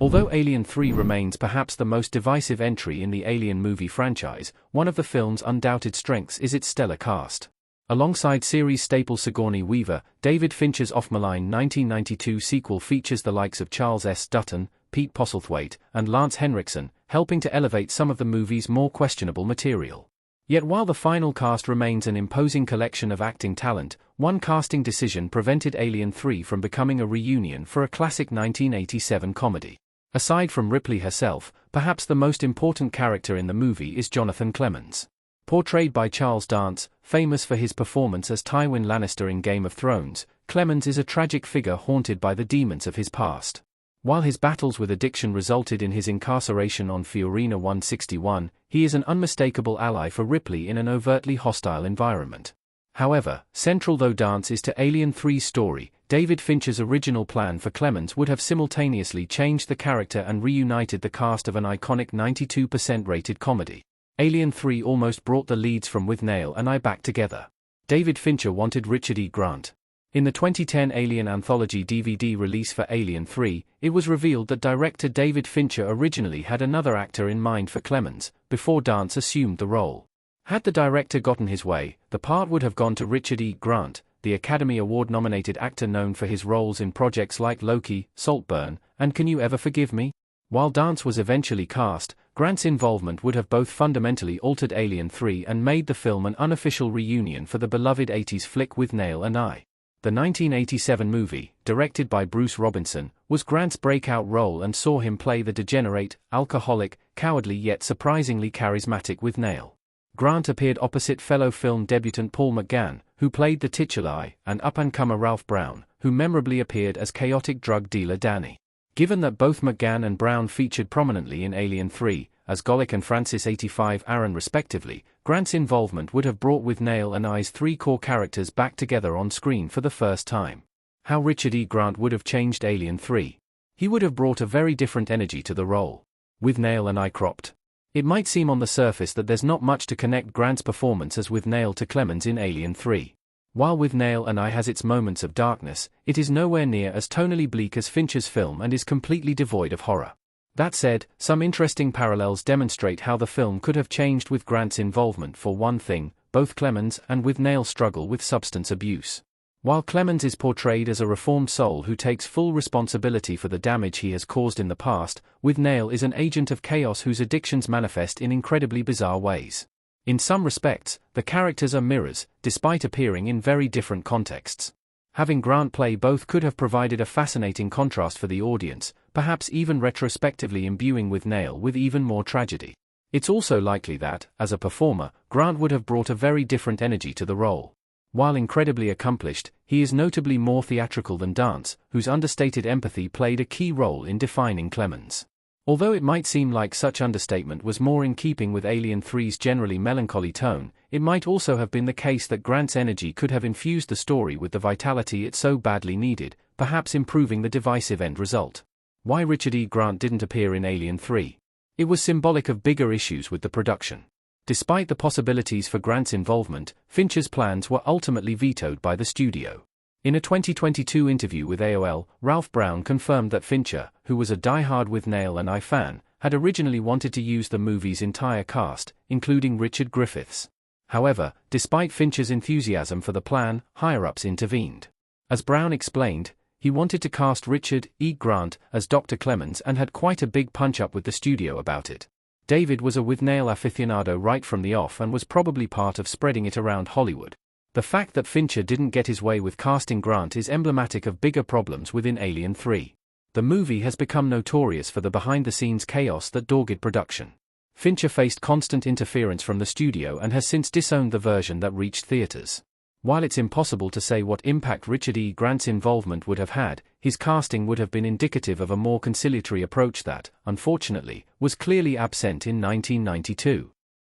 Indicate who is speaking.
Speaker 1: Although Alien 3 remains perhaps the most divisive entry in the Alien movie franchise, one of the film's undoubted strengths is its stellar cast. Alongside series staple Sigourney Weaver, David Fincher's off-malign 1992 sequel features the likes of Charles S. Dutton, Pete Postlethwaite, and Lance Henriksen, helping to elevate some of the movie's more questionable material. Yet while the final cast remains an imposing collection of acting talent, one casting decision prevented Alien 3 from becoming a reunion for a classic 1987 comedy. Aside from Ripley herself, perhaps the most important character in the movie is Jonathan Clemens. Portrayed by Charles Dance, famous for his performance as Tywin Lannister in Game of Thrones, Clemens is a tragic figure haunted by the demons of his past. While his battles with addiction resulted in his incarceration on Fiorina 161, he is an unmistakable ally for Ripley in an overtly hostile environment. However, central though Dance is to Alien 3's story, David Fincher's original plan for Clemens would have simultaneously changed the character and reunited the cast of an iconic 92% rated comedy. Alien 3 almost brought the leads from Withnail and I back together. David Fincher wanted Richard E. Grant. In the 2010 Alien Anthology DVD release for Alien 3, it was revealed that director David Fincher originally had another actor in mind for Clemens, before Dance assumed the role. Had the director gotten his way, the part would have gone to Richard E. Grant, the Academy Award-nominated actor known for his roles in projects like Loki, Saltburn, and Can You Ever Forgive Me? While Dance was eventually cast, Grant's involvement would have both fundamentally altered Alien 3 and made the film an unofficial reunion for the beloved 80s flick Withnail and I. The 1987 movie, directed by Bruce Robinson, was Grant's breakout role and saw him play the degenerate, alcoholic, cowardly yet surprisingly charismatic Withnail. Grant appeared opposite fellow film debutant Paul McGann, who played the titular, and up-and-comer Ralph Brown, who memorably appeared as chaotic drug dealer Danny. Given that both McGann and Brown featured prominently in Alien 3, as Golic and Francis 85 Aaron respectively, Grant's involvement would have brought Withnail and I's three core characters back together on screen for the first time. How Richard E. Grant would have changed Alien 3. He would have brought a very different energy to the role. Withnail and I cropped. It might seem on the surface that there's not much to connect Grant's performance as Withnail to Clemens in Alien 3. While Withnail and I has its moments of darkness, it is nowhere near as tonally bleak as Fincher's film and is completely devoid of horror. That said, some interesting parallels demonstrate how the film could have changed with Grant's involvement. For one thing, both Clemens and Withnail struggle with substance abuse. While Clemens is portrayed as a reformed soul who takes full responsibility for the damage he has caused in the past, Withnail is an agent of chaos whose addictions manifest in incredibly bizarre ways. In some respects, the characters are mirrors, despite appearing in very different contexts. Having Grant play both could have provided a fascinating contrast for the audience, perhaps even retrospectively imbuing Withnail with even more tragedy. It's also likely that, as a performer, Grant would have brought a very different energy to the role. While incredibly accomplished, he is notably more theatrical than Dance, whose understated empathy played a key role in defining Clemens. Although it might seem like such understatement was more in keeping with Alien 3's generally melancholy tone, it might also have been the case that Grant's energy could have infused the story with the vitality it so badly needed, perhaps improving the divisive end result. Why Richard E. Grant didn't appear in Alien 3? It was symbolic of bigger issues with the production. Despite the possibilities for Grant's involvement, Fincher's plans were ultimately vetoed by the studio. In a 2022 interview with AOL, Ralph Brown confirmed that Fincher, who was a die-hard Withnail and I fan, had originally wanted to use the movie's entire cast, including Richard Griffiths. However, despite Fincher's enthusiasm for the plan, higher-ups intervened. As Brown explained, he wanted to cast Richard E. Grant as Dr. Clemens and had quite a big punch-up with the studio about it. David was a Withnail aficionado right from the off and was probably part of spreading it around Hollywood. The fact that Fincher didn't get his way with casting Grant is emblematic of bigger problems within Alien 3. The movie has become notorious for the behind-the-scenes chaos that dogged production. Fincher faced constant interference from the studio and has since disowned the version that reached theaters. While it's impossible to say what impact Richard E. Grant's involvement would have had, his casting would have been indicative of a more conciliatory approach that, unfortunately, was clearly absent in 1992.